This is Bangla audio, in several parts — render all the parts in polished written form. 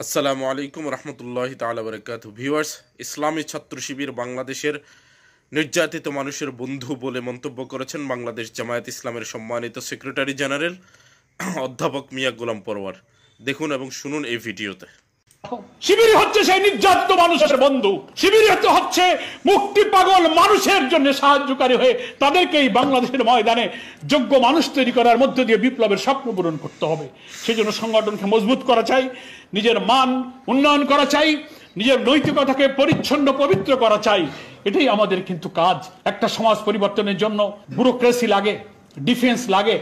আসসালামু আলাইকুম রহমতুল্লাহি তাআলা বারাকাতুহু। ভিউয়ার্স, ইসলামী ছাত্র শিবির বাংলাদেশের নির্যাতিত মানুষের বন্ধু বলে মন্তব্য করেছেন বাংলাদেশ জামায়াত ইসলামের সম্মানিত সেক্রেটারি জেনারেল অধ্যাপক মিয়া গোলাম পরওয়ার। দেখুন এবং শুনুন এই ভিডিওতে। শিবির হচ্ছে সেই নির্যাতিত মানুষের বন্ধু, শিবির হচ্ছে মুক্তি পাগল মানুষের জন্য সাহায্যকারী হয়ে তাদেরকে এই বাংলাদেশের ময়দানে যোগ্য মানুষ তৈরি করার মধ্য দিয়ে বিপ্লবের স্বপ্ন পূরণ করতে হবে। সেই জন্য সংগঠনকে মজবুত করা চাই, নিজের মান উন্নয়ন করা চাই, নিজের নৈতিকতাকে পরিচ্ছন্ন পবিত্র করা চাই। এটাই আমাদের কিন্তু কাজ। একটা সমাজ পরিবর্তনের জন্য ব্যুরোক্রেসি লাগে, ডিফেন্স লাগে,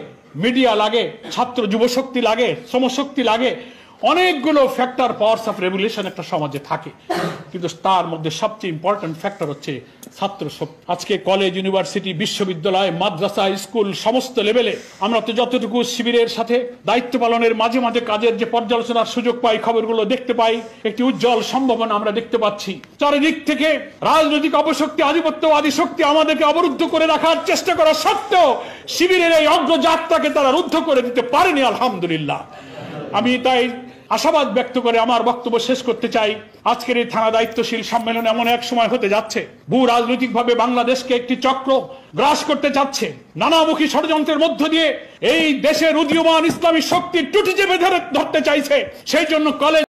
মিডিয়া লাগে, ছাত্র যুবশক্তি লাগে, শ্রমশক্তি লাগে, অনেকগুলো ফ্যাক্টর পাওয়ার্স অফ রেভলিউশন একটা সমাজে থাকে, কিন্তু তার মধ্যে সবচেয়ে ইম্পর্টেন্ট ফ্যাক্টর হচ্ছে ছাত্র শক্তি। আজকে কলেজ, ইউনিভার্সিটি, বিশ্ববিদ্যালয়, মাদ্রাসা, স্কুল সমস্ত লেভেলে আমরা তো যতটুকু শিবিরের সাথে দায়িত্ব পালনের মাঝে মাঝে কাজের যে পর্যালোচনার সুযোগ পাই, খবরগুলো দেখতে পাই, একটি উজ্জ্বল সম্ভাবনা আমরা দেখতে পাচ্ছি। চারিদিক থেকে রাজনৈতিক অপশক্তি, আধিপত্যবাদী শক্তি আমাদেরকে অবরুদ্ধ করে রাখার চেষ্টা করা সত্ত্বেও শিবিরের এই অগ্রযাত্রাকে তারা রুদ্ধ করে দিতে পারেনি, আলহামদুলিল্লাহ। আমি তাই আশাবাদ ব্যক্ত করে আমার বক্তব্য শেষ করতে চাই। আজকের এই থানা দায়িত্বশীল সম্মেলন এমন এক সময় হতে যাচ্ছে, ভূ রাজনৈতিক ভাবে বাংলাদেশকে একটি চক্র গ্রাস করতে চাচ্ছে, নানামুখী ষড়যন্ত্রের মধ্য দিয়ে এই দেশের উদীয়মান ইসলামী শক্তির টুটি চেপে ধরতে চাইছে। সেই জন্য কলেজ